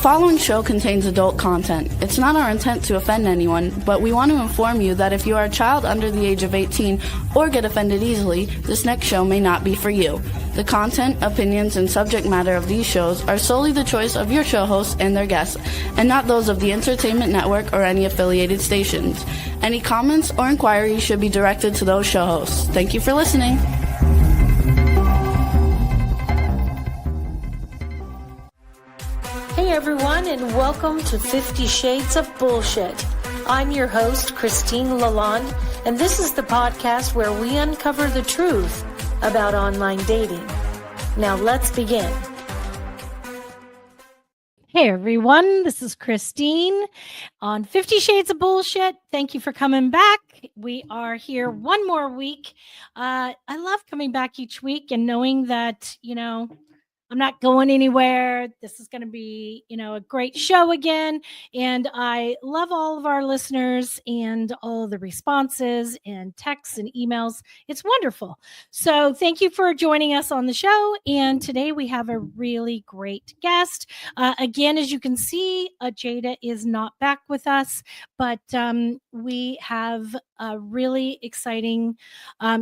following show contains adult content. It's not our intent to offend anyone, but we want to inform you that if you are a child under the age of 18 or get offended easily, this next show may not be for you. The content, opinions, and subject matter of these shows are solely the choice of your show hosts and their guests, and not those of the Entertainment Network or any affiliated stations. Any comments or inquiries should be directed to those show hosts. Thank you for listening. Hey everyone, and welcome to 50 Shades of Bullshit. I'm your host, Christine Lalonde, and this is the podcast where we uncover the truth about online dating. Now let's begin. Hey everyone, this is Christine on 50 Shades of Bullshit. Thank you for coming back. We are here one more week. I love coming back each week and knowing that, I'm not going anywhere. This is going to be, a great show again. And I love all of our listeners and all the responses and texts and emails. It's wonderful. So thank you for joining us on the show. And today we have a really great guest. Again, as you can see, Jada is not back with us, but we have a really exciting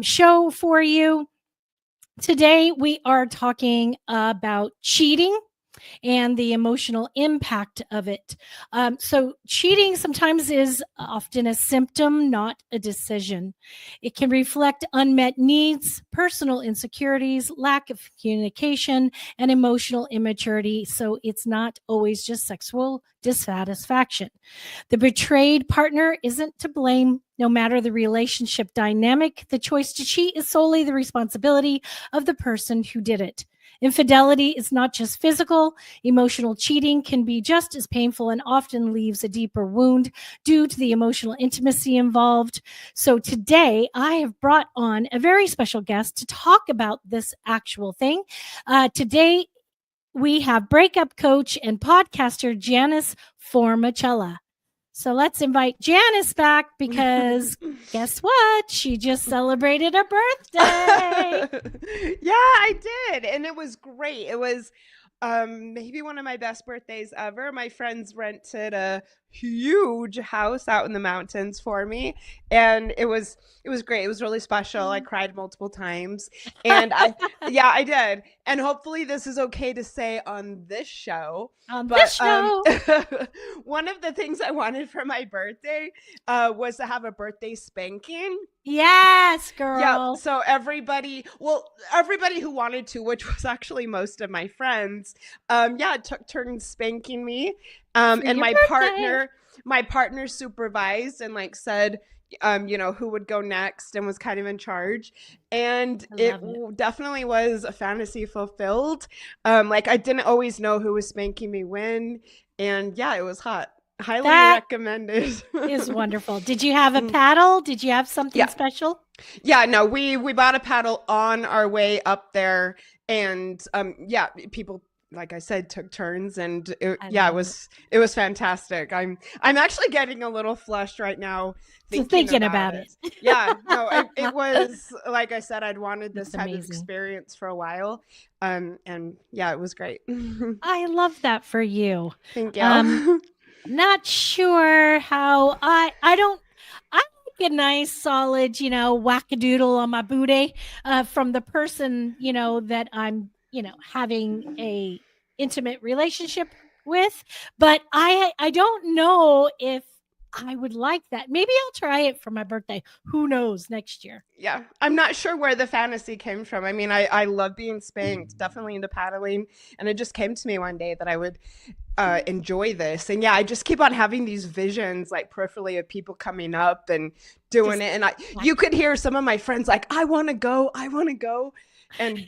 show for you. Today, we are talking about cheating and the emotional impact of it. So cheating sometimes is often a symptom, not a decision. It can reflect unmet needs, personal insecurities, lack of communication, and emotional immaturity. So it's not always just sexual dissatisfaction. The betrayed partner isn't to blame. No matter the relationship dynamic, the choice to cheat is solely the responsibility of the person who did it. Infidelity is not just physical. Emotional cheating can be just as painful and often leaves a deeper wound due to the emotional intimacy involved. So today, I have brought on a very special guest to talk about this actual thing. Today, we have breakup coach and podcaster Janice Formichella. So let's invite Janice back because guess what? She just celebrated her birthday. Yeah, I did. And it was great. It was maybe one of my best birthdays ever. My friends rented a huge house out in the mountains for me, and it was great. It was really special. I cried multiple times, and I did. And hopefully this is okay to say on this show. One of the things I wanted for my birthday was to have a birthday spanking. Yes, girl. Yeah. So everybody who wanted to, which was actually most of my friends, took turns spanking me. And my partner supervised and said, who would go next and was kind of in charge. And it definitely was a fantasy fulfilled. I didn't always know who was spanking me when. And yeah, it was hot. Highly recommended. Is wonderful. Did you have a paddle? Did you have something special? Yeah, no, we bought a paddle on our way up there. And people, like I said, took turns, and it was fantastic. I'm actually getting a little flushed right now thinking about it. Yeah, no, it was, like I said, I'd wanted this type of experience for a while, and yeah, it was great. I love that for you. Thank you. Not sure how I like a nice solid, wackadoodle on my booty from the person, that I'm, having a intimate relationship with, but I don't know if I would like that. Maybe I'll try it for my birthday. Who knows, next year. Yeah, I'm not sure where the fantasy came from. I mean, I love being spanked, definitely into paddling, and it just came to me one day that I would enjoy this. And yeah, I just keep on having these visions peripherally of people coming up and doing it, and you could hear some of my friends I want to go. And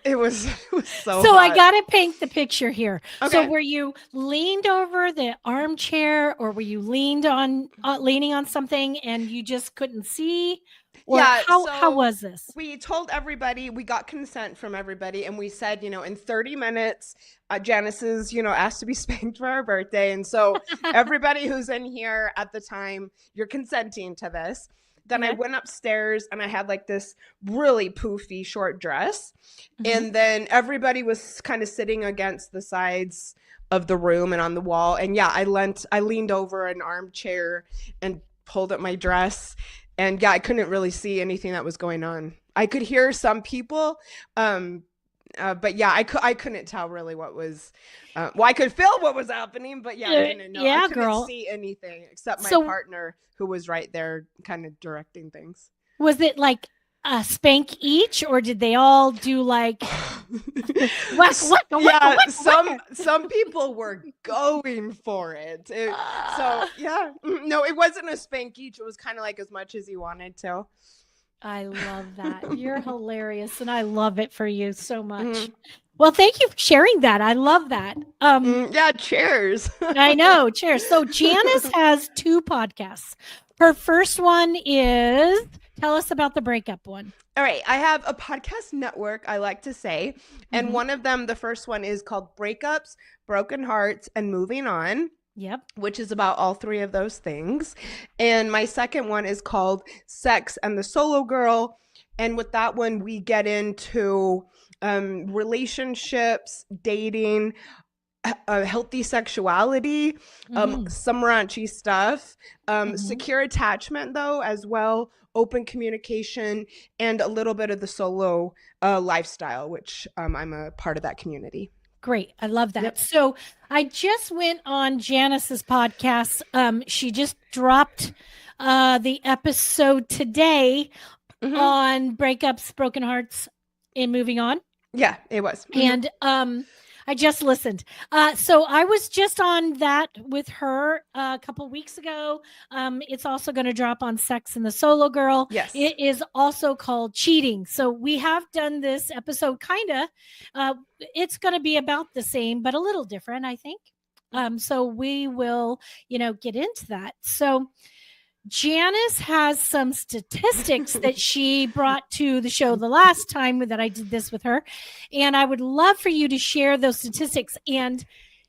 it was so hot. I gotta paint the picture here. Okay. So were you leaned over the armchair, or were you leaning on something and you just couldn't see? Or how was this? We told everybody, we got consent from everybody, and we said, in 30 minutes, Janice is, asked to be spanked for her birthday. And so everybody who's in here at the time, you're consenting to this. Then I went upstairs and I had this really poofy short dress. Mm-hmm. And then everybody was kind of sitting against the sides of the room and on the wall. And yeah, I leaned over an armchair and pulled at my dress. And yeah, I couldn't really see anything that was going on. I could hear some people, but yeah, I couldn't tell really what was. Well, I could feel what was happening, but yeah, I didn't know. Yeah, I couldn't girl. see anything except my partner, who was right there, kind of directing things. Was it like a spank each, or did they all do like some people were going for it. So yeah, no, it wasn't a spank each. It was kind of like as much as you wanted to. I love that. You're hilarious, and I love it for you so much. Well, thank you for sharing that. I love that. Yeah, cheers. I know, cheers. So Janice has 2 podcasts. Her first one is, tell us about the breakup one. All right. I have a podcast network, I like to say. And one of them, the first one, is called Breakups, Broken Hearts, and Moving On. Yep. Which is about all 3 of those things. And my second one is called Sex and the Solo Girl. And with that one, we get into relationships, dating, healthy sexuality, some raunchy stuff, secure attachment, though, as well, open communication, and a little bit of the solo lifestyle, which I'm a part of that community. Great. I love that. Yep. So I just went on Janice's podcast. She just dropped the episode today on breakups, broken hearts, and moving on. Yeah, it was. And I just listened. So I was just on that with her a couple weeks ago. It's also going to drop on Sex and the Solo Girl. Yes. It is also called Cheating. So we have done this episode it's going to be about the same, but a little different, I think. So we will, get into that. So Janice has some statistics that she brought to the show the last time that I did this with her. And I would love for you to share those statistics. And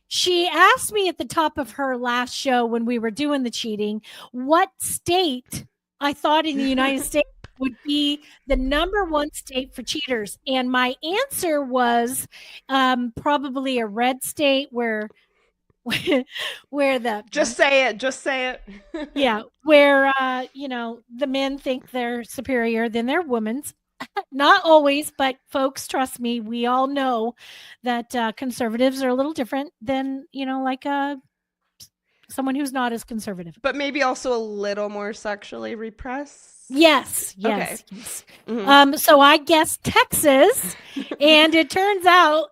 she asked me at the top of her last show when we were doing the cheating, what state I thought in the United States would be the number 1 state for cheaters. And my answer was probably a red state where the just say it yeah, where the men think they're superior than their women's. Not always, but folks, trust me, we all know that conservatives are a little different than like someone who's not as conservative, but maybe also a little more sexually repressed. Yes. So I guess Texas, and it turns out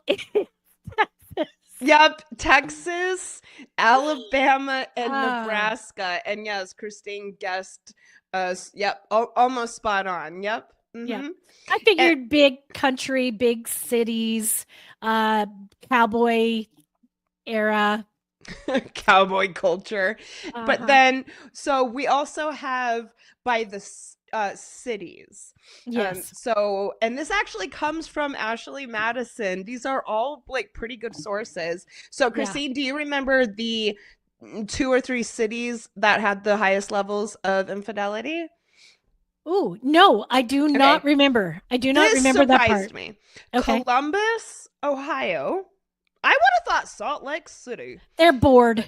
Yep, Texas, Alabama, and Nebraska. And yes, Christine guessed us. Yep, almost spot on. Yep. Yeah. I figured big country, big cities, cowboy era. Cowboy culture. But then, so we also have by the cities. Yes. And this actually comes from Ashley Madison. These are all like pretty good sources. So Christine, do you remember the 2 or 3 cities that had the highest levels of infidelity? Oh, no, I do not remember. I do not remember that part. Surprised me. Okay. Columbus, Ohio. I would have thought Salt Lake City. They're bored.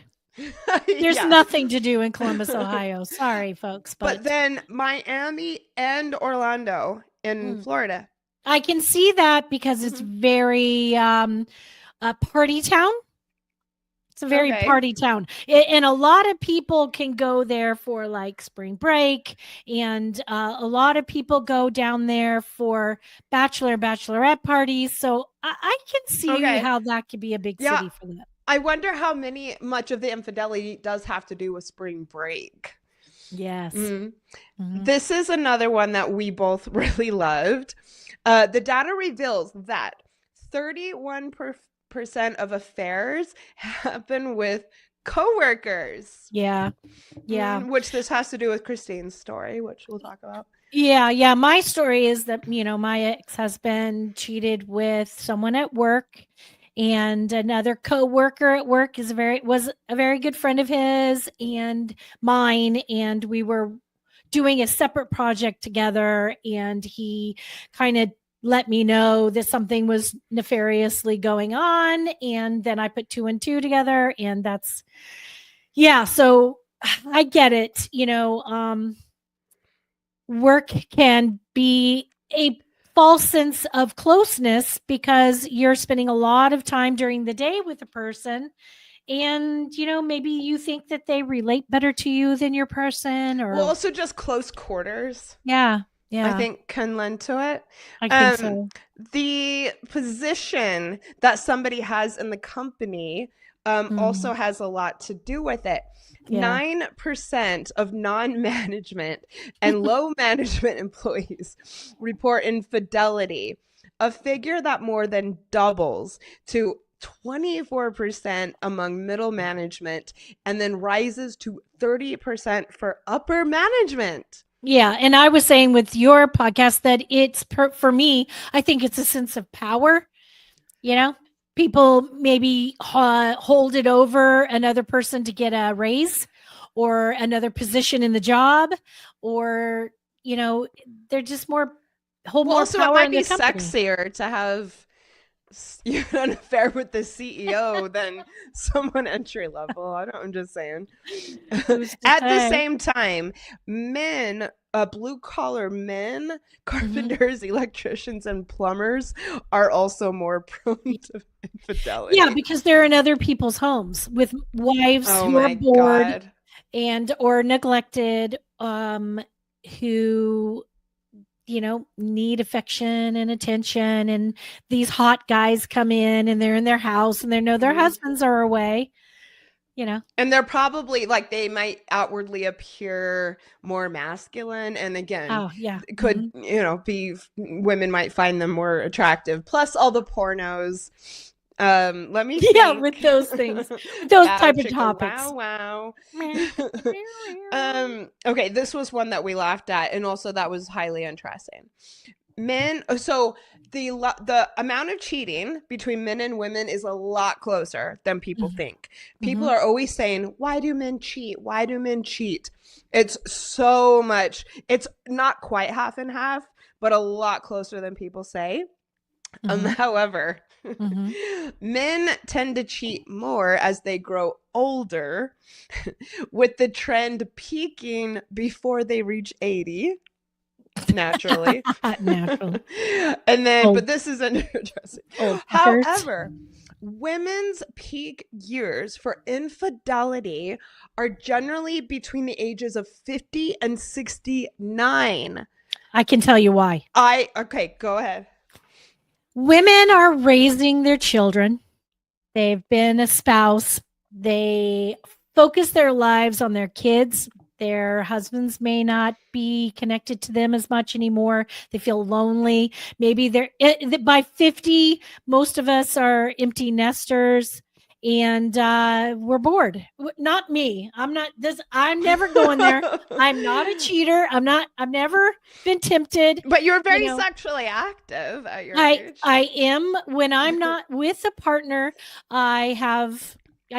There's nothing to do in Columbus, Ohio. Sorry, folks. But then Miami and Orlando in Florida. I can see that because it's very party town. It's a very party town. And a lot of people can go there for like spring break. And a lot of people go down there for bachelorette parties. So I can see how that could be a big city for that. I wonder how much of the infidelity does have to do with spring break. Yes. This is another one that we both really loved. The data reveals that 31% of affairs happen with coworkers. Yeah. Which this has to do with Christine's story, which we'll talk about. Yeah. My story is that, my ex-husband cheated with someone at work. And another coworker at work was a very good friend of his and mine. And we were doing a separate project together. And he kind of let me know that something was nefariously going on. And then I put 2 and 2 together, and that's, yeah. So I get it. Work can be a false sense of closeness because you're spending a lot of time during the day with a person, and maybe you think that they relate better to you than your person, or well, also just close quarters. Yeah. I think can lend to it. I think so. The position that somebody has in the company also has a lot to do with it. Yeah. 9% of non-management and low management employees report infidelity, a figure that more than doubles to 24% among middle management and then rises to 30% for upper management. Yeah. And I was saying with your podcast that it's for me, I think it's a sense of power. People maybe hold it over another person to get a raise or another position in the job, or, they're just more hold more also, power it might in be the company. sexier to have an affair with the CEO than someone entry level. I'm just saying. At the same time, men, blue collar men, carpenters, electricians, and plumbers are also more prone to infidelity. Yeah, because they're in other people's homes with wives who are bored and or neglected, who need affection and attention, and these hot guys come in and they're in their house and they know their husbands are away, and they're probably like, they might outwardly appear more masculine, and again, could be, women might find them more attractive, plus all the pornos. Let me think. with those things, those type of topics. Wow. Okay, this was one that we laughed at, and also that was highly interesting. Men, so the amount of cheating between men and women is a lot closer than people think. People are always saying, why do men cheat? Why do men cheat? It's so much. It's not quite half and half, but a lot closer than people say. However, men tend to cheat more as they grow older, with the trend peaking before they reach 80. Naturally. And then, but this is interesting. However, women's peak years for infidelity are generally between the ages of 50 and 69. I can tell you why. Okay, go ahead. Women are raising their children. They've been a spouse. They focus their lives on their kids. Their husbands may not be connected to them as much anymore. They feel lonely. Maybe by 50, most of us are empty nesters, and we're bored. Not me. I'm never going there. I'm not a cheater. I've never been tempted. But you're very sexually active at your age. I am. When I'm not with a partner, I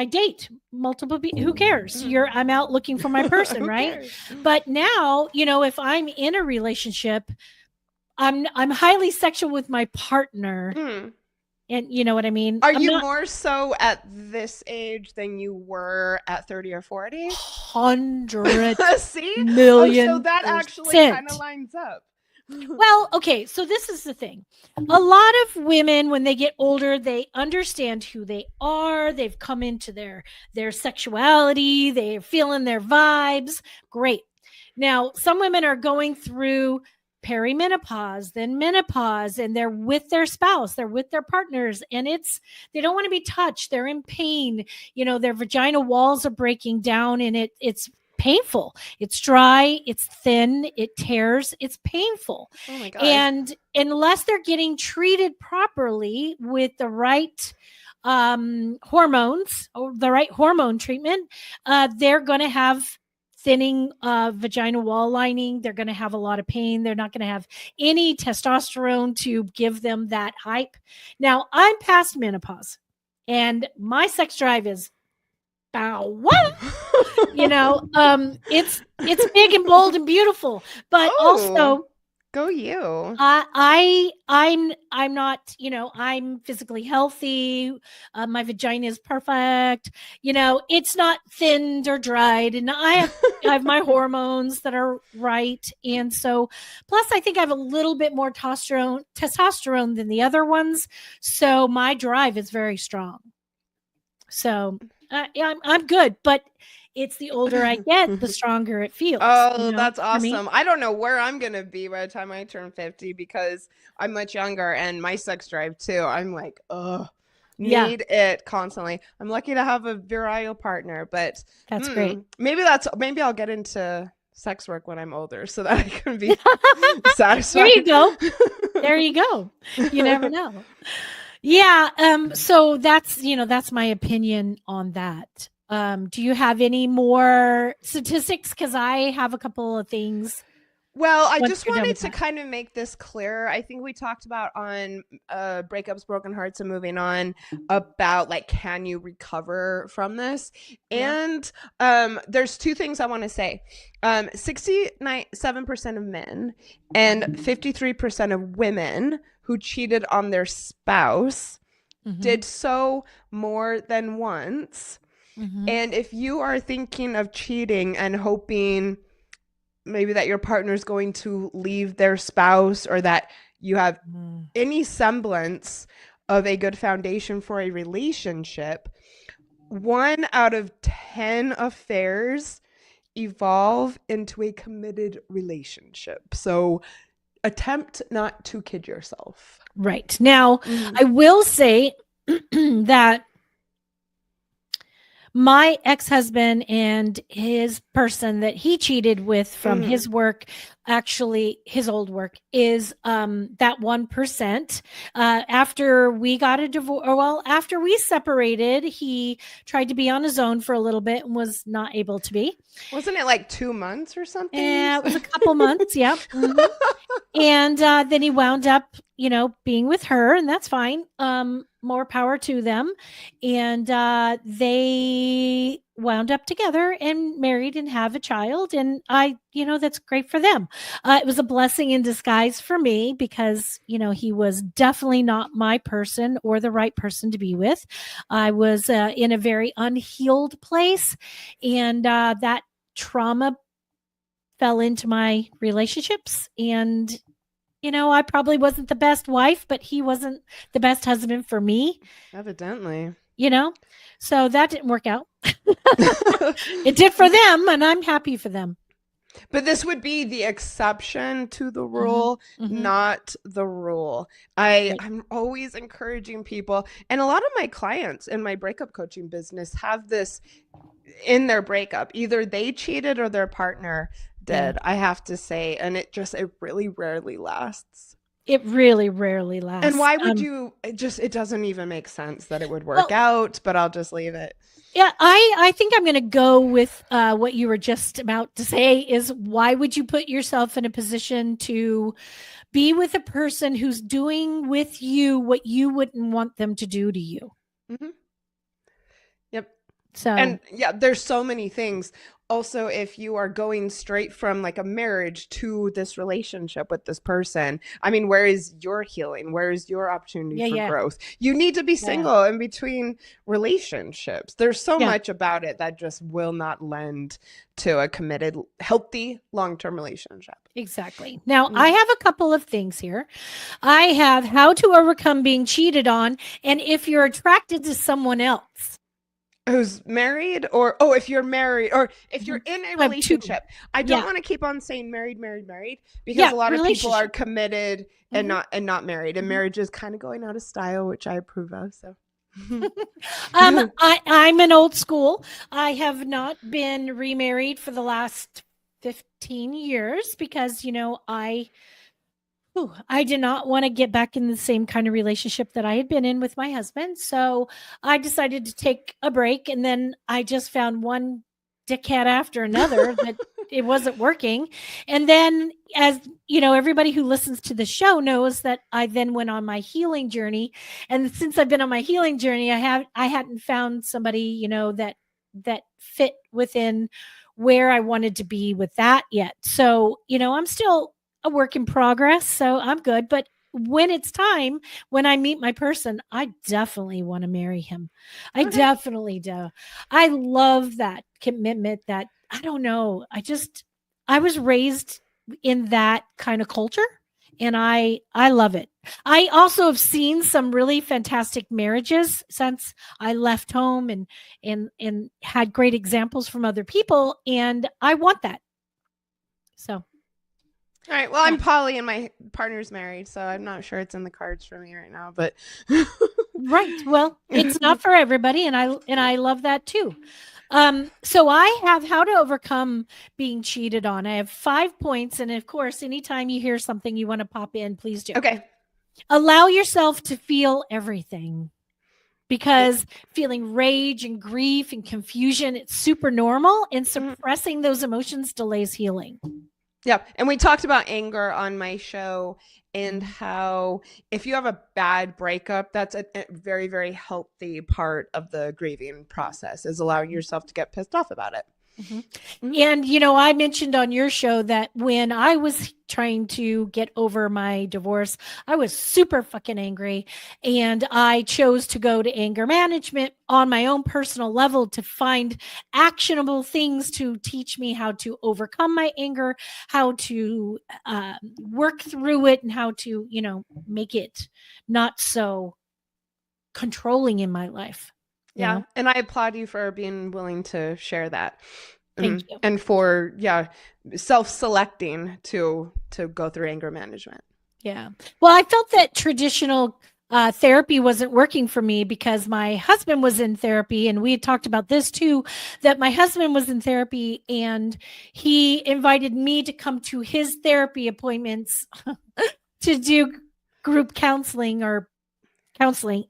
date multiple people. Who cares? I'm out looking for my person, right? But now, if I'm in a relationship, I'm highly sexual with my partner. And you know what I mean? Are you more so at this age than you were at 30 or 40? 100 See? million. So that actually kind of lines up. Well, okay, so this is the thing. A lot of women, when they get older, they understand who they are. They've come into their sexuality. They're feeling their vibes. Great. Now, some women are going through perimenopause, then menopause, and they're with their spouse, they're with their partners, and they don't want to be touched. They're in pain. Their vagina walls are breaking down, and it's painful. It's dry, it's thin, it tears, it's painful. Oh my God. And unless they're getting treated properly with the right hormones or the right hormone treatment, they're going to have thinning vagina wall lining. They're going to have a lot of pain. They're not going to have any testosterone to give them that hype. Now, I'm past menopause, and my sex drive is it's big and bold and beautiful, but also Go you. I'm not, I'm physically healthy. My vagina is perfect. It's not thinned or dried, and I have my hormones that are right. And so, plus I think I have a little bit more testosterone than the other ones. So my drive is very strong. So yeah, I'm good, but it's the older I get, the stronger it feels. Oh, that's awesome. I don't know where I'm going to be by the time I turn 50 because I'm much younger and my sex drive too. I'm like, need it constantly. I'm lucky to have a virile partner, but that's great. Maybe I'll get into sex work when I'm older so that I can be satisfied. There you go. There you go. You never know. Yeah. So that's my opinion on that. Do you have any more statistics? Because I have a couple of things. Well, I just wanted to kind of make this clear. I think we talked about on Breakups, Broken Hearts, and Moving On about like, can you recover from this? Yeah. And there's two things I want to say. 67% of men and 53% of women who cheated on their spouse did so more than once. And if you are thinking of cheating and hoping maybe that your partner is going to leave their spouse or that you have any semblance of a good foundation for a relationship, 1 out of 10 affairs evolve into a committed relationship. So attempt not to kid yourself. Right. Now, I will say that my ex-husband and his person that he cheated with from his work, actually his old work, is that 1%. After we got a divorce, after we separated, he tried to be on his own for a little bit and was not able to be. Wasn't it like 2 months or something? Yeah, it was a couple months. Yeah. And then he wound up, being with her, and that's fine. More power to them. And they wound up together and married and have a child. And that's great for them. It was a blessing in disguise for me because, he was definitely not my person or the right person to be with. I was in a very unhealed place, and that trauma fell into my relationships. And I probably wasn't the best wife, but he wasn't the best husband for me. Evidently. So that didn't work out. It did for them, and I'm happy for them. But this would be the exception to the rule, not the rule. I'm always encouraging people, and a lot of my clients in my breakup coaching business have this in their breakup. Either they cheated or their partner did, I have to say, and it really rarely lasts. It really rarely lasts. And why would it doesn't even make sense that it would work out, but I'll just leave it. Yeah, I think I'm going to go with what you were just about to say is, why would you put yourself in a position to be with a person who's doing with you what you wouldn't want them to do to you? Yep. So, and yeah, there's so many things. Also, if you are going straight from like a marriage to this relationship with this person, I mean, where is your healing? Where is your opportunity for growth? You need to be single in between relationships. There's so much about it that just will not lend to a committed, healthy, long-term relationship. Exactly. Now, I have a couple of things here. I have how to overcome being cheated on, and if you're attracted to someone else who's married, or if you're married, or if you're in a relationship. I don't want to keep on saying married because a lot of people are committed and not married, and marriage is kind of going out of style, which I approve of. So I'm an old school. I have not been remarried for the last 15 years because I did not want to get back in the same kind of relationship that I had been in with my husband. So I decided to take a break, and then I just found one dickhead after another that it wasn't working. And then, as everybody who listens to the show knows that I then went on my healing journey. And since I've been on my healing journey, I hadn't found somebody, that fit within where I wanted to be with that yet. So, I'm a work in progress, so I'm good. But when it's time, when I meet my person, I definitely want to marry him. I definitely do. I love that commitment. That I don't know. I was raised in that kind of culture, and I love it. I also have seen some really fantastic marriages since I left home, and had great examples from other people, and I want that. So, all right. Well, I'm poly and my partner's married, so I'm not sure it's in the cards for me right now, but right. Well, it's not for everybody, and I love that too. So I have how to overcome being cheated on. I have 5 points, and of course, anytime you hear something you want to pop in, please do. Okay. Allow yourself to feel everything, because feeling rage and grief and confusion, it's super normal, and suppressing those emotions delays healing. Yeah. And we talked about anger on my show, and how if you have a bad breakup, that's a very, very healthy part of the grieving process, is allowing yourself to get pissed off about it. And, I mentioned on your show that when I was trying to get over my divorce, I was super fucking angry. And I chose to go to anger management on my own personal level to find actionable things to teach me how to overcome my anger, how to work through it, and how to, make it not so controlling in my life. Yeah. And I applaud you for being willing to share that. Thank you. And for, self-selecting to go through anger management. Yeah. Well, I felt that traditional therapy wasn't working for me, because my husband was in therapy, and we had talked about this too, that my husband was in therapy, and he invited me to come to his therapy appointments to do group counseling,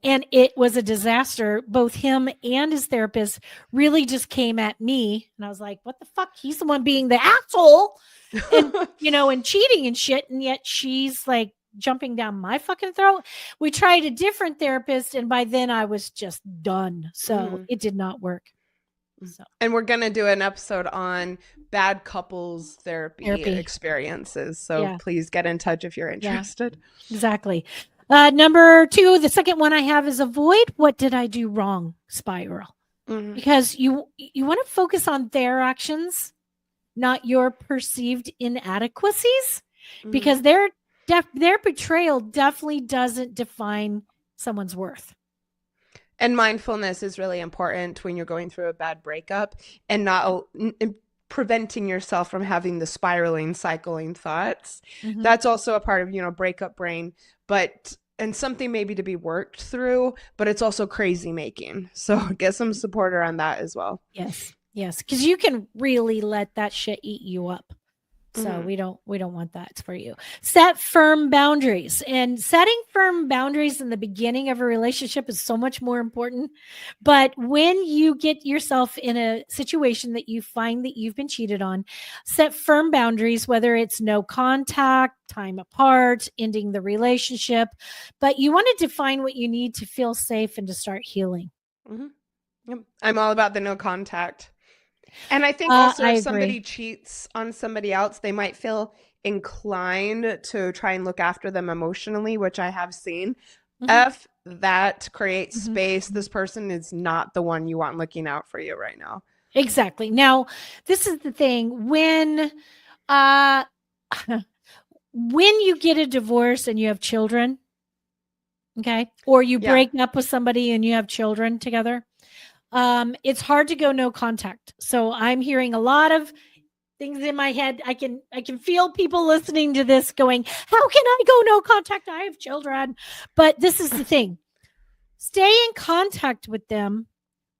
and it was a disaster. Both him and his therapist really just came at me, and I was like, what the fuck? He's the one being the asshole, and and cheating and shit, and yet she's like jumping down my fucking throat. We tried a different therapist, and by then I was just done. So it did not work. So. And we're going to do an episode on bad couples therapy. Experiences. So please get in touch if you're interested. Yeah, exactly. Number 2, the second one I have is avoid what did I do wrong spiral. Because you want to focus on their actions, not your perceived inadequacies, because their betrayal definitely doesn't define someone's worth. And mindfulness is really important when you're going through a bad breakup, and not preventing yourself from having the spiraling, cycling thoughts. That's also a part of, breakup brain, and something maybe to be worked through, but it's also crazy making. So get some support around that as well. Yes. Because you can really let that shit eat you up. So we don't want that for you. Set firm boundaries, and setting firm boundaries in the beginning of a relationship is so much more important. But when you get yourself in a situation that you find that you've been cheated on, set firm boundaries, whether it's no contact, time apart, ending the relationship, but you want to define what you need to feel safe and to start healing. Yep. I'm all about the no contact. And I think also if somebody cheats on somebody else, they might feel inclined to try and look after them emotionally, which I have seen. If that creates space, this person is not the one you want looking out for you right now. Exactly. Now, this is the thing. When you get a divorce and you have children, okay, or you break up with somebody and you have children together, it's hard to go no contact. So I'm hearing a lot of things in my head. I can feel people listening to this going, how can I go no contact? I have children. But this is the thing. Stay in contact with them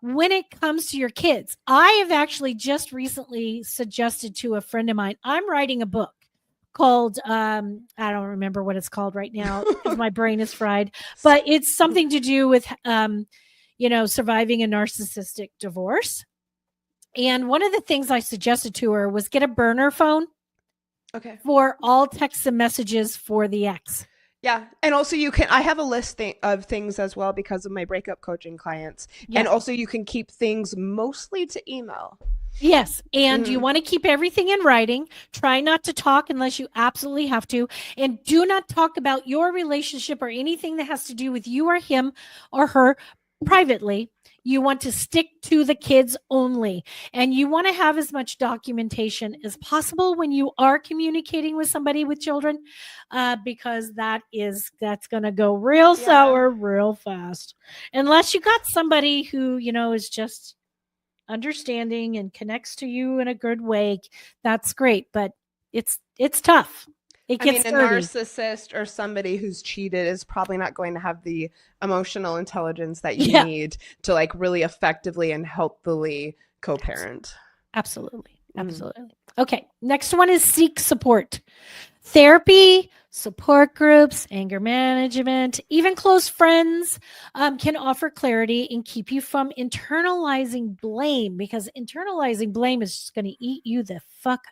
when it comes to your kids. I have actually just recently suggested to a friend of mine, I'm writing a book called, I don't remember what it's called right now because my brain is fried, but it's something to do with, surviving a narcissistic divorce. And one of the things I suggested to her was get a burner phone for all texts and messages for the ex. Yeah. And also I have a list of things as well because of my breakup coaching clients. Yeah. And also you can keep things mostly to email. Yes. And you want to keep everything in writing. Try not to talk unless you absolutely have to. And do not talk about your relationship or anything that has to do with you or him or her privately. You want to stick to the kids only. And you want to have as much documentation as possible when you are communicating with somebody with children, because that's going to go real sour real fast. Unless you got somebody who, is just understanding and connects to you in a good way, that's great. But it's tough. It gets a dirty. narcissist or somebody who's cheated is probably not going to have the emotional intelligence that you need to like really effectively and healthily co-parent. Absolutely. Okay. Next one is seek support. Therapy, support groups, anger management, even close friends can offer clarity and keep you from internalizing blame, because internalizing blame is just going to eat you the fuck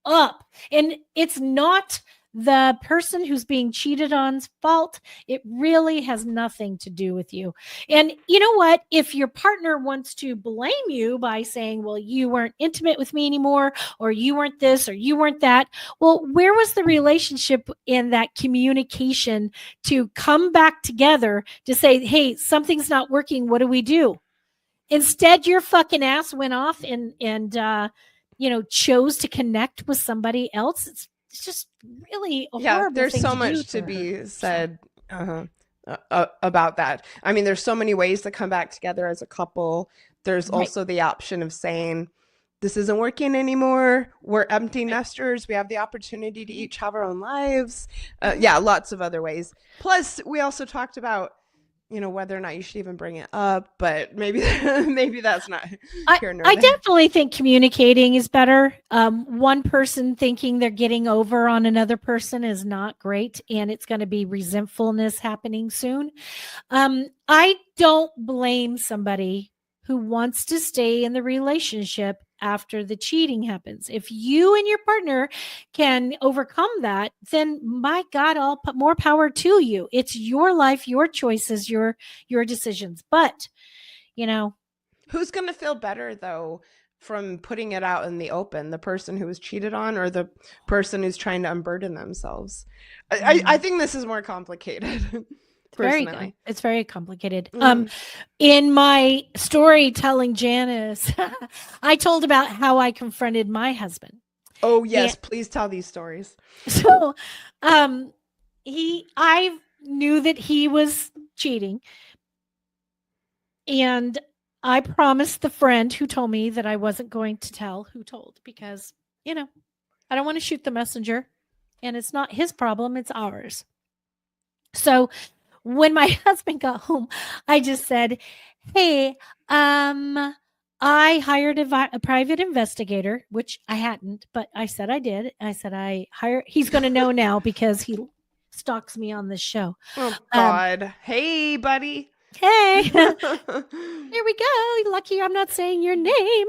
up. And it's not the person who's being cheated on's fault. It really has nothing to do with you. And you know what? If your partner wants to blame you by saying, well, you weren't intimate with me anymore, or you weren't this, or you weren't that, well, where was the relationship in that communication to come back together to say, hey, something's not working. What do we do? Instead, your fucking ass went off and chose to connect with somebody else. It's just really a horrible there's thing so to much to be said about that. I mean, there's so many ways to come back together as a couple. There's also the option of saying, this isn't working anymore. We're empty nesters. We have the opportunity to each have our own lives. Lots of other ways. Plus, we also talked about, whether or not you should even bring it up, but maybe that's not here nor I there. definitely think communicating is better. One person thinking they're getting over on another person is not great, and it's going to be resentfulness happening soon. I don't blame somebody who wants to stay in the relationship after the cheating happens. If you and your partner can overcome that, then my God, I'll put more power to you. It's your life, your choices, your decisions. But, who's going to feel better though from putting it out in the open? The person who was cheated on, or the person who's trying to unburden themselves? I think this is more complicated. Personally, it's very complicated. In my story telling Janice, I told about how I confronted my husband. Oh yes, please tell these stories. So, I knew that he was cheating, and I promised the friend who told me that I wasn't going to tell who told, because, I don't want to shoot the messenger, and it's not his problem, it's ours. So when my husband got home, I just said, hey, I hired a private investigator, which I hadn't, but I said I did. I said he's going to know now because he stalks me on this show. Oh God. Hey, buddy. Hey, here we go. Lucky I'm not saying your name.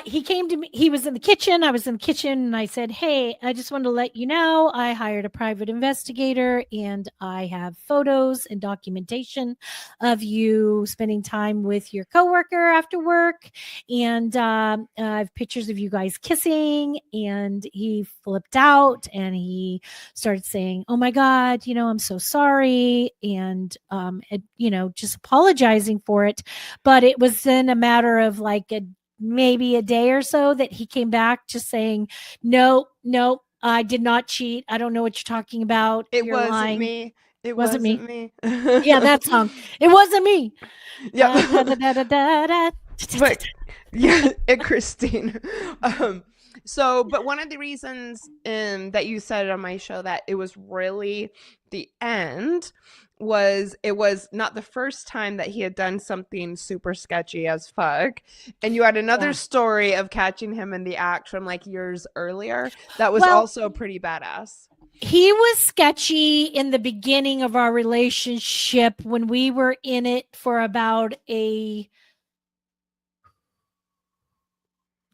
He came to me. He was in the kitchen. I was in the kitchen, and I said, hey, I just wanted to let you know I hired a private investigator, and I have photos and documentation of you spending time with your coworker after work. And I have pictures of you guys kissing. And he flipped out and he started saying, oh my God, I'm so sorry. And, just apologizing for it. But it was in a matter of like maybe a day or so that he came back just saying, no, I did not cheat. I don't know what you're talking about. You're wasn't lying. Me. It wasn't me. Yeah, that song. It wasn't me. Yeah. But yeah, Christine. But one of the reasons that you said on my show that it was really the end was it was not the first time that he had done something super sketchy as fuck. And you had another story of catching him in the act from like years earlier. That was also pretty badass. He was sketchy in the beginning of our relationship when we were in it for about a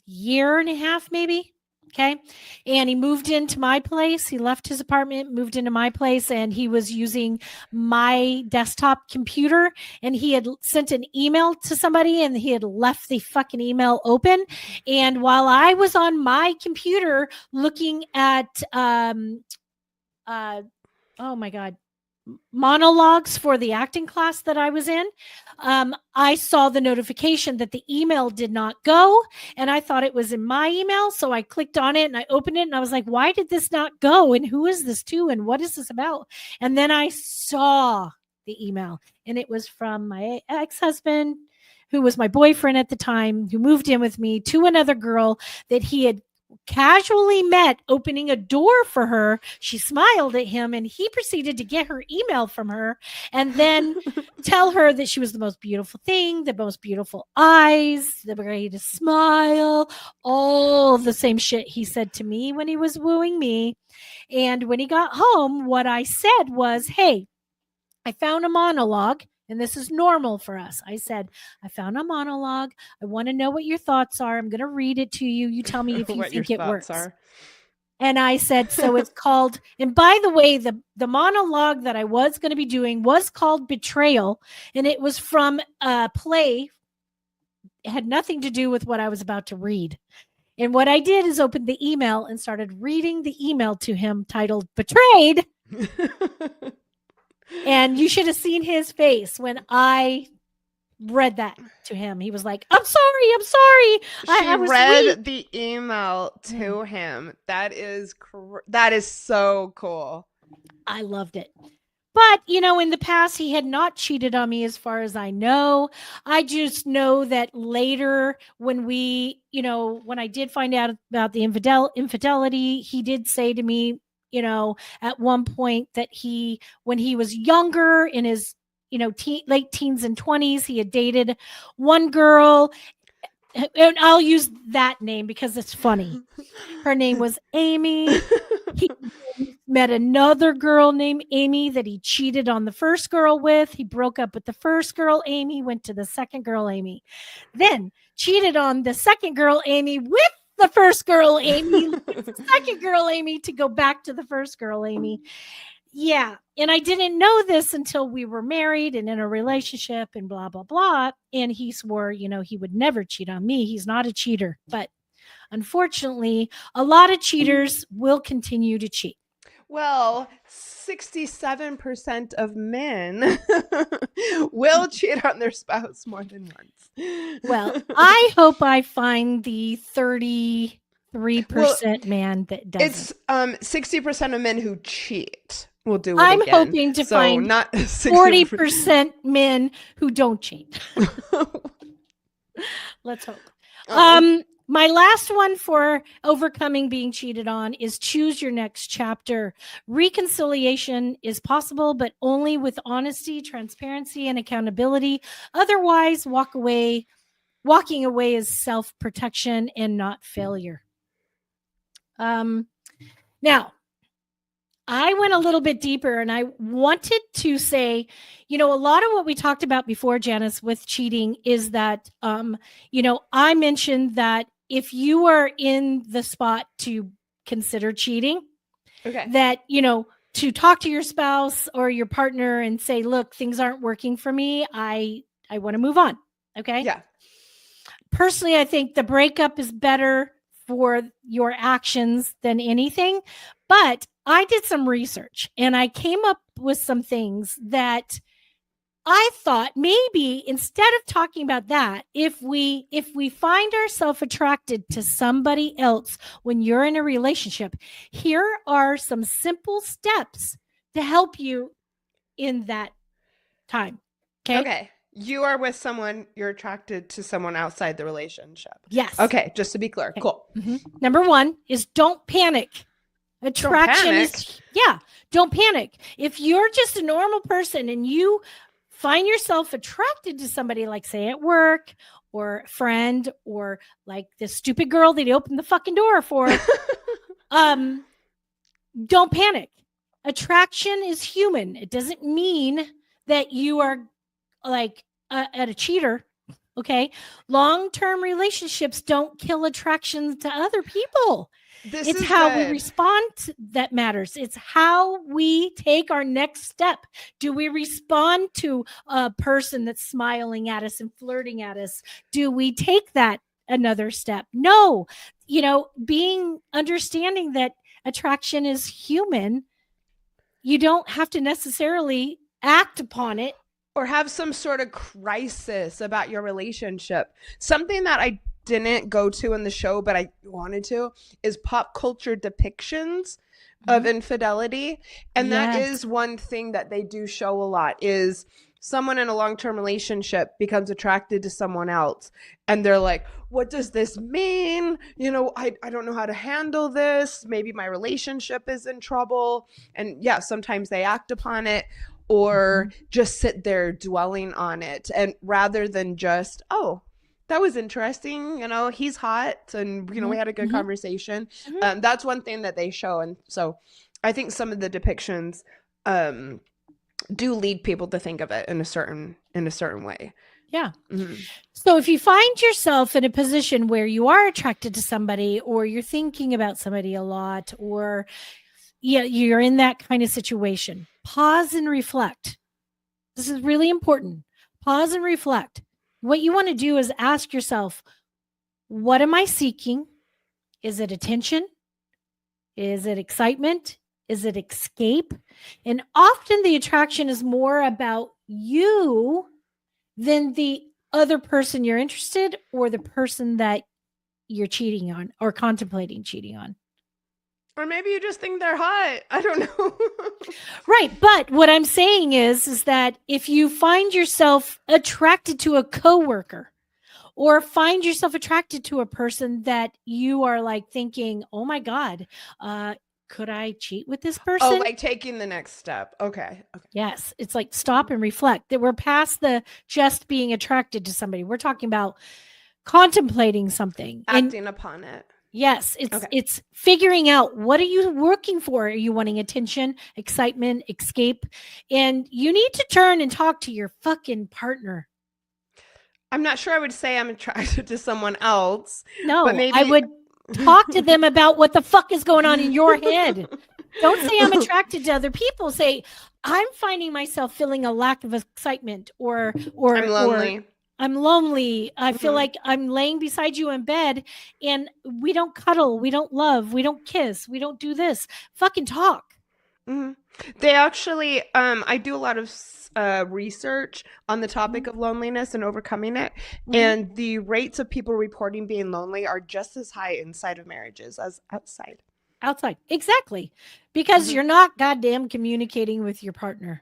year and a half, maybe. Okay. And he moved into my place. He left his apartment, moved into my place, and he was using my desktop computer. And he had sent an email to somebody and he had left the fucking email open. And while I was on my computer looking at, oh my God, monologues for the acting class that I was in, I saw the notification that the email did not go, and I thought it was in my email. So I clicked on it and I opened it and I was like, why did this not go? And who is this to? And what is this about? And then I saw the email, and it was from my ex-husband, who was my boyfriend at the time, who moved in with me, to another girl that he had casually met opening a door for her. She smiled at him and he proceeded to get her email from her and then tell her that she was the most beautiful thing, the most beautiful eyes, the greatest smile, all of the same shit he said to me when he was wooing me. And when he got home, what I said was, hey, I found a monologue. And this is normal for us. I said, I found a monologue. I want to know what your thoughts are. I'm going to read it to you. You tell me if you think it works. And I said, so it's called, and by the way, the monologue that I was going to be doing was called Betrayal. And it was from a play. It had nothing to do with what I was about to read. And what I did is open the email and started reading the email to him titled Betrayed. And you should have seen his face when I read that to him. He was like, I'm sorry. She read the email to him. That is so cool. I loved it. But, in the past, he had not cheated on me as far as I know. I just know that later when when I did find out about the infidelity, he did say to me, at one point that when he was younger in his, late teens and 20s, he had dated one girl, and I'll use that name because it's funny. Her name was Amy. He met another girl named Amy that he cheated on the first girl with. He broke up with the first girl, Amy, went to the second girl, Amy, then cheated on the second girl, Amy, with the first girl, Amy, the second girl, Amy, to go back to the first girl, Amy. Yeah. And I didn't know this until we were married and in a relationship and blah, blah, blah. And he swore, he would never cheat on me. He's not a cheater. But unfortunately, a lot of cheaters will continue to cheat. Well, 67% of men will cheat on their spouse more than once. Well, I hope I find the 33% man that doesn't. It's 60% of men who cheat will do it I'm again. hoping to find not 40% men who don't cheat. Let's hope. My last one for overcoming being cheated on is choose your next chapter. Reconciliation is possible, but only with honesty, transparency, and accountability. Otherwise, walking away is self-protection and not failure. Now, I went a little bit deeper and I wanted to say, a lot of what we talked about before, Janice, with cheating is that, I mentioned that if you are in the spot to consider cheating, that, to talk to your spouse or your partner and say, look, things aren't working for me. I want to move on. Okay. Yeah. Personally, I think the breakup is better for your actions than anything, but I did some research and I came up with some things that I thought maybe instead of talking about that, if we find ourselves attracted to somebody else when you're in a relationship, here are some simple steps to help you in that time. Okay. You are with someone, you're attracted to someone outside the relationship. Yes. Okay, just to be clear. Okay. Cool. Mm-hmm. Number one is don't panic. Attraction is, don't panic. If you're just a normal person and you find yourself attracted to somebody, like say at work or a friend or like this stupid girl that you opened the fucking door for, don't panic. Attraction is human. It doesn't mean that you are like at a cheater. Okay. Long-term relationships don't kill attraction to other people. It's how we respond that matters. It's how we take our next step. Do we respond to a person that's smiling at us and flirting at us? Do we take that another step? No. Understanding that attraction is human, you don't have to necessarily act upon it. Or have some sort of crisis about your relationship. Something that I didn't go to in the show, but I wanted to, is pop culture depictions of infidelity. And that is one thing that they do show a lot, is someone in a long-term relationship becomes attracted to someone else. And they're like, what does this mean? I don't know how to handle this. Maybe my relationship is in trouble. And yeah, sometimes they act upon it, or just sit there dwelling on it. And rather than just, oh, that was interesting, he's hot, and we had a good conversation. That's one thing that they show. And so I think some of the depictions do lead people to think of it in a certain way. Yeah. So if you find yourself in a position where you are attracted to somebody, or you're thinking about somebody a lot, or you're in that kind of situation, pause and reflect. This is really important. Pause and reflect. What you want to do is ask yourself, what am I seeking? Is it attention? Is it excitement? Is it escape? And often the attraction is more about you than the other person you're interested, or the person that you're cheating on or contemplating cheating on. Or maybe you just think they're hot. I don't know. Right. But what I'm saying is that if you find yourself attracted to a coworker, or find yourself attracted to a person that you are like thinking, oh my God, could I cheat with this person? Oh, like taking the next step. Okay. Yes. It's like stop and reflect. That we're past the just being attracted to somebody. We're talking about contemplating something. Acting upon it. Yes, it's figuring out, what are you working for? Are you wanting attention, excitement, escape? And you need to turn and talk to your fucking partner. I'm not sure I would say I'm attracted to someone else. No, but maybe I would talk to them about what the fuck is going on in your head. Don't say I'm attracted to other people. Say, I'm finding myself feeling a lack of excitement, or I'm lonely. I'm lonely. I feel like I'm laying beside you in bed and we don't cuddle. We don't love. We don't kiss. We don't do this. Fucking talk. They actually, I do a lot of research on the topic of loneliness and overcoming it. And the rates of people reporting being lonely are just as high inside of marriages as outside. Outside. Exactly. Because you're not goddamn communicating with your partner.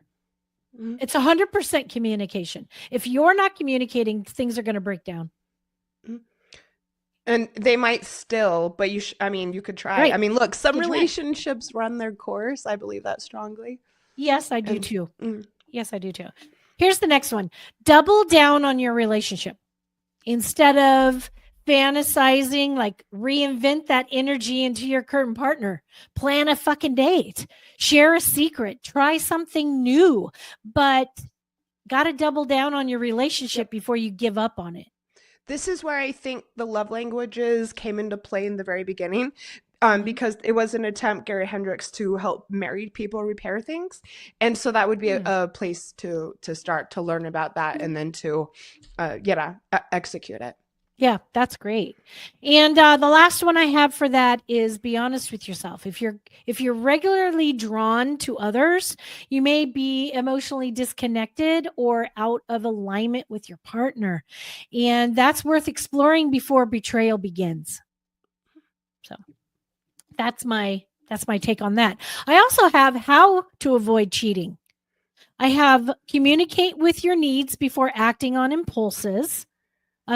It's 100% communication. If you're not communicating, things are going to break down. And they might still, but you could try. Right. I mean, look, some relationships run their course. I believe that strongly. Yes, I do too. Yes, I do too. Here's the next one. Double down on your relationship. Instead of fantasizing, like, reinvent that energy into your current partner. Plan a fucking date. Share a secret. Try something new. But got to double down on your relationship before you give up on it. This is where I think the love languages came into play in the very beginning. Because it was an attempt, Gary Hendricks, to help married people repair things. And so that would be a place to start to learn about that, and then to execute it. Yeah, that's great. And the last one I have for that is be honest with yourself. If you're regularly drawn to others, you may be emotionally disconnected or out of alignment with your partner. And that's worth exploring before betrayal begins. So that's my take on that. I also have how to avoid cheating. I have communicate with your needs before acting on impulses.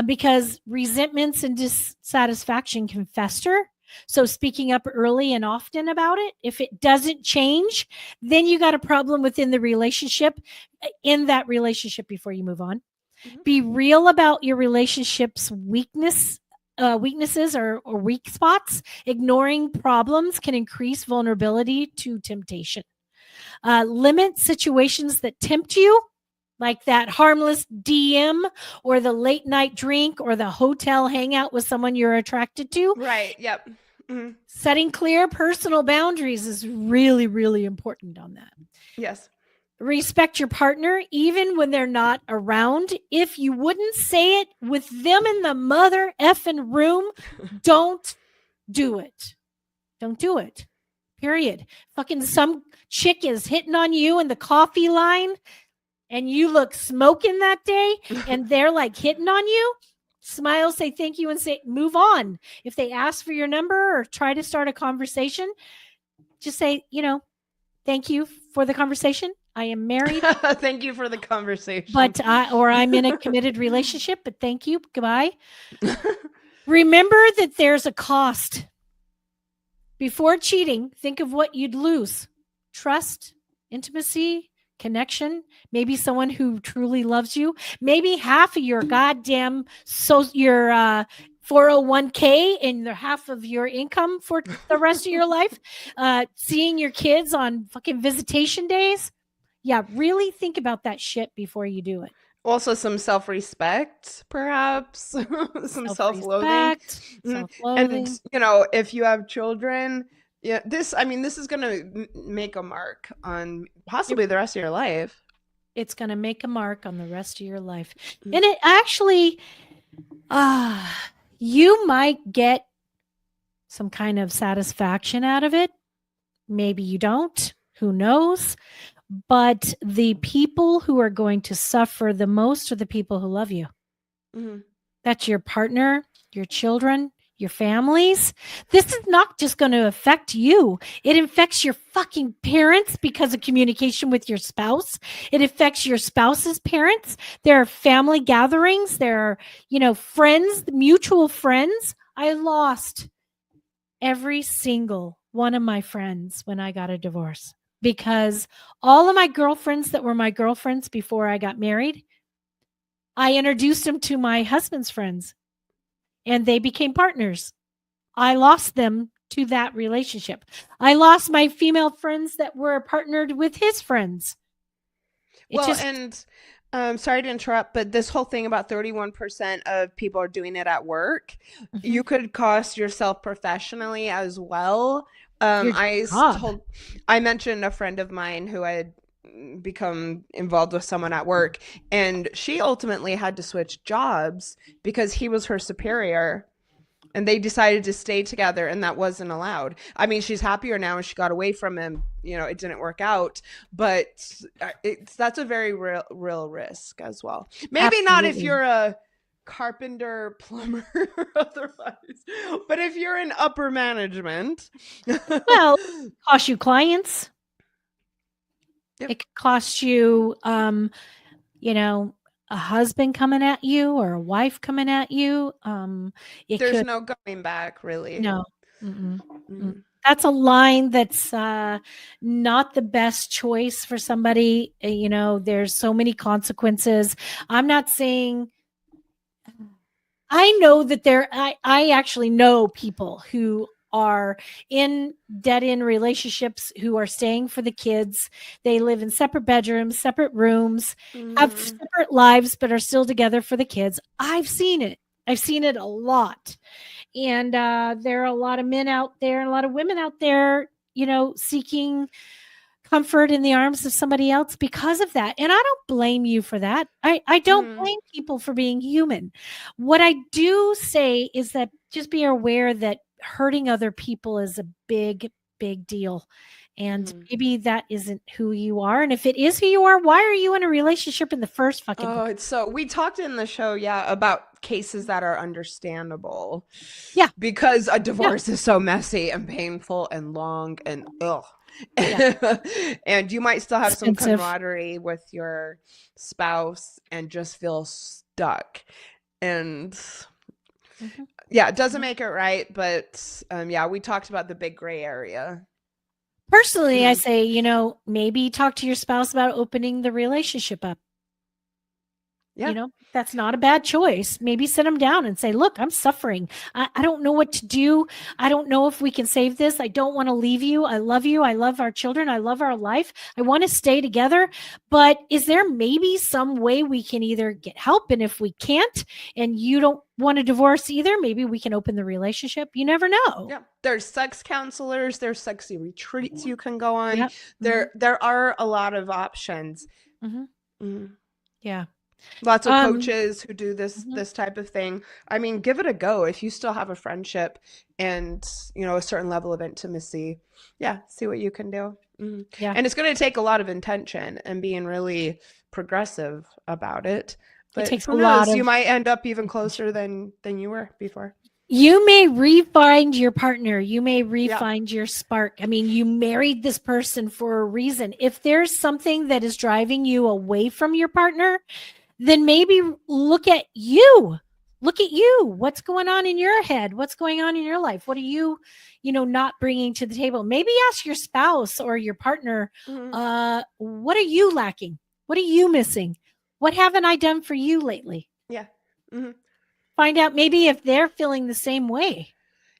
Because resentments and dissatisfaction can fester. So speaking up early and often about it. If it doesn't change, then you got a problem within the relationship, in that relationship before you move on. Be real about your relationship's weaknesses or weak spots. Ignoring problems can increase vulnerability to temptation. Limit situations that tempt you. like that harmless DM or the late night drink or the hotel hangout with someone you're attracted to. Right. Yep. Mm-hmm. Setting clear personal boundaries is really, really important on that. Yes. Respect your partner even when they're not around. If you wouldn't say it with them in the mother effing room, don't do it. Don't do it. Period. Fucking some chick is hitting on you in the coffee line and you look smoking that day and they're like hitting on you. Smile, say thank you, and say move on. If they ask for your number or try to start a conversation, just say, thank you for the conversation. I am married. Thank you for the conversation. But I'm in a committed relationship, but thank you. Goodbye. Remember that there's a cost. Before cheating, think of what you'd lose. Trust, intimacy, connection, maybe someone who truly loves you, maybe half of your goddamn your 401k and the half of your income for the rest of your life, seeing your kids on fucking visitation days. Yeah, really think about that shit before you do it. Also some self-respect, perhaps. Some self-loathing. Self-loathing. And if you have children, this is going to make a mark on possibly the rest of your life. It's going to make a mark on the rest of your life. And it actually you might get some kind of satisfaction out of it. Maybe you don't. Who knows? But the people who are going to suffer the most are the people who love you. Mm-hmm. That's your partner, your children, your families. This is not just going to affect you. It affects your fucking parents because of communication with your spouse. It affects your spouse's parents. There are family gatherings. There are, friends, mutual friends. I lost every single one of my friends when I got a divorce. Because all of my girlfriends that were my girlfriends before I got married, I introduced them to my husband's friends and they became partners. I lost them to that relationship. I lost my female friends that were partnered with his friends. Sorry to interrupt, but this whole thing about 31% of people are doing it at work, you could cost yourself professionally as well. I mentioned a friend of mine who had become involved with someone at work, and she ultimately had to switch jobs because he was her superior, and they decided to stay together, and that wasn't allowed. I mean, she's happier now and she got away from him. It didn't work out, but that's a very real risk as well. Maybe Absolutely. Not if you're a carpenter, plumber, or otherwise, but if you're in upper management, well, it costs you clients. Yep. It could cost you, a husband coming at you or a wife coming at you. There's no going back, really. No. That's a line that's not the best choice for somebody. There's so many consequences. I'm not saying. I know that I actually know people who are in dead-end relationships who are staying for the kids. They live in separate bedrooms, separate rooms, have separate lives, but are still together for the kids. I've seen it. I've seen it a lot. And there are a lot of men out there and a lot of women out there, seeking comfort in the arms of somebody else because of that. And I don't blame you for that. I don't blame people for being human. What I do say is that just be aware that hurting other people is a big, big deal. And maybe that isn't who you are. And if it is who you are, why are you in a relationship in the first fucking place? We talked in the show, about cases that are understandable. Yeah. Because a divorce is so messy and painful and long and ugh. Yeah. And you might still have some camaraderie with your spouse and just feel stuck. And it doesn't make it right. But we talked about the big gray area. Personally, I say, maybe talk to your spouse about opening the relationship up. Yeah. That's not a bad choice. Maybe sit them down and say, look, I'm suffering. I don't know what to do. I don't know if we can save this. I don't want to leave you. I love you. I love our children. I love our life. I want to stay together. But is there maybe some way we can either get help? And if we can't, and you don't want a divorce either, maybe we can open the relationship. You never know. Yeah. There's sex counselors. There's sexy retreats you can go on. Yep. There are a lot of options. Yeah. Lots of coaches who do this type of thing. I mean, give it a go if you still have a friendship and a certain level of intimacy. Yeah, see what you can do. Yeah. And it's going to take a lot of intention and being really progressive about it. But it takes who a lot knows? of... You might end up even closer than you were before. You may re-find your partner. You may re-find your spark. I mean, you married this person for a reason. If there's something that is driving you away from your partner, then maybe look at you. Look at you. What's going on in your head? What's going on in your life? What are you, not bringing to the table? Maybe ask your spouse or your partner, what are you lacking? What are you missing? What haven't I done for you lately? Yeah. Find out maybe if they're feeling the same way.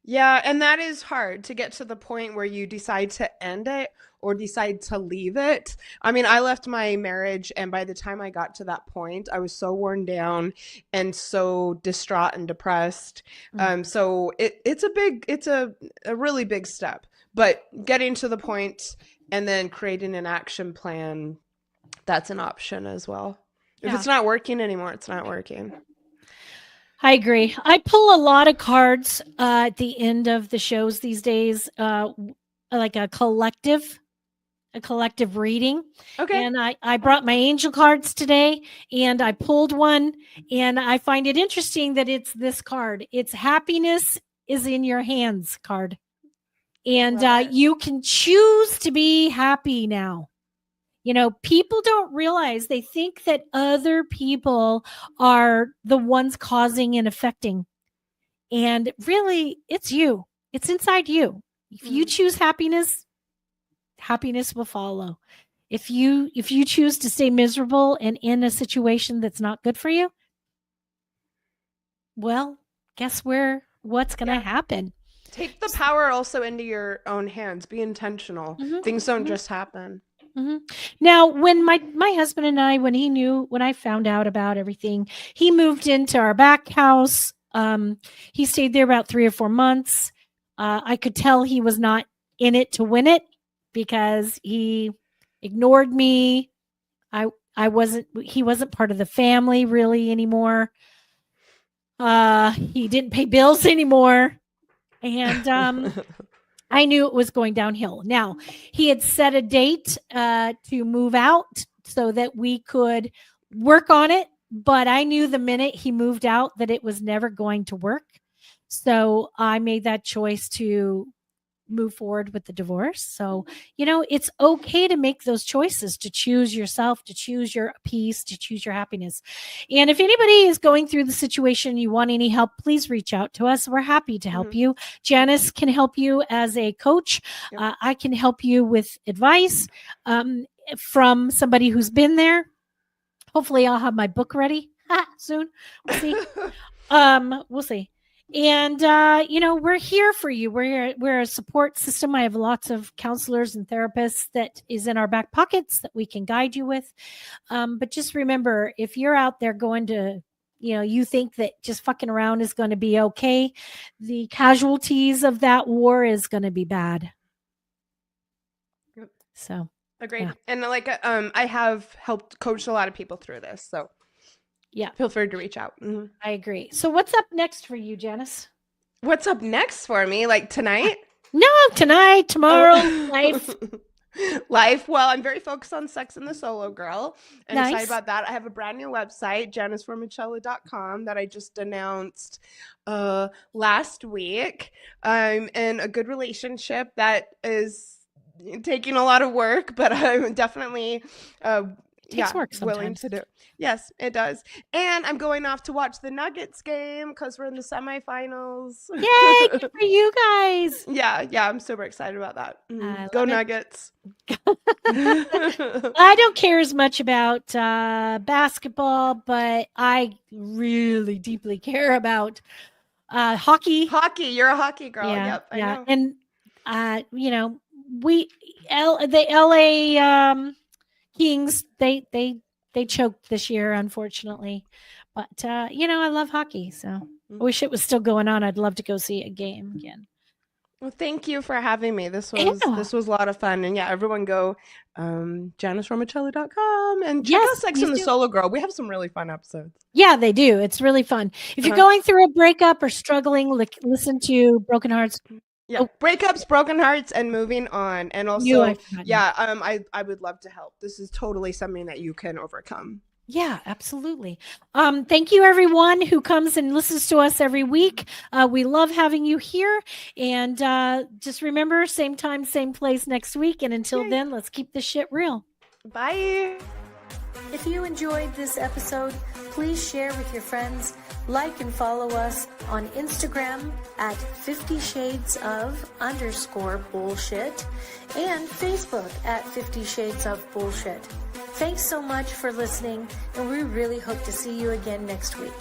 Yeah, and that is hard to get to the point where you decide to end it or decide to leave it. I mean, I left my marriage, and by the time I got to that point, I was so worn down and so distraught and depressed. So it's a really big step. But getting to the point and then creating an action plan, that's an option as well. If it's not working anymore, it's not working. I agree. I pull a lot of cards at the end of the shows these days, like a collective reading. Okay. And I brought my angel cards today, and I pulled one, and I find it interesting that it's this card. It's happiness is in your hands card. And you can choose to be happy now. People don't realize, they think that other people are the ones causing and affecting. And really, it's you. It's inside you. If you choose happiness, happiness will follow. If you choose to stay miserable and in a situation that's not good for you, well, guess what's going to happen? Take the power also into your own hands. Be intentional. Things don't just happen. Now, when my husband and I, when I found out about everything, he moved into our back house. He stayed there about 3 or 4 months. I could tell he was not in it to win it because he ignored me. He wasn't part of the family really anymore. He didn't pay bills anymore. And, I knew it was going downhill. Now, he had set a date to move out so that we could work on it. But I knew the minute he moved out that it was never going to work. So I made that choice to move forward with the divorce. So, it's okay to make those choices, to choose yourself, to choose your peace, to choose your happiness. And if anybody is going through the situation, you want any help, please reach out to us. We're happy to help you. Janice can help you as a coach. I can help you with advice from somebody who's been there. Hopefully I'll have my book ready soon. We'll see. We'll see. And, we're here for you. We're a support system. I have lots of counselors and therapists that is in our back pockets that we can guide you with. But just remember, if you're out there going to, you think that just fucking around is going to be okay, the casualties of that war is going to be bad. So. Agreed. Yeah. And I have helped coach a lot of people through this. So. Yeah. Feel free to reach out. I agree. So what's up next for you, Janice? What's up next for me? Like tonight? No, tonight, tomorrow, life. Well, I'm very focused on sex and the solo girl. And excited about that. I have a brand new website, JaniceFormichella.com, that I just announced last week. I'm in a good relationship that is taking a lot of work, but I'm definitely takes work sometimes. Willing to do. Yes, it does. And I'm going off to watch the Nuggets game because we're in the semifinals. Yay, good for you guys. Yeah, I'm super excited about that. Go Nuggets. I don't care as much about basketball, but I really deeply care about hockey. Hockey, you're a hockey girl. Yep, I know. And the LA Kings, they choked this year, unfortunately. But I love hockey, so I wish it was still going on. I'd love to go see a game again. Well, thank you for having me. This was a lot of fun. And everyone go JaniceFormichella.com and check out Sex and the Solo Girl. We have some really fun episodes. Yeah, they do. It's really fun. If you're going through a breakup or struggling, listen to Broken Hearts. Yeah, breakups, broken hearts, and moving on. And also, I would love to help. This is totally something that you can overcome. Yeah, absolutely. Thank you, everyone who comes and listens to us every week. We love having you here. And just remember, same time, same place next week. And until then, let's keep this shit real. Bye. If you enjoyed this episode, please share with your friends, like and follow us on Instagram at 50 Shades of _bullshit and Facebook at 50 Shades of Bullshit. Thanks so much for listening, and we really hope to see you again next week.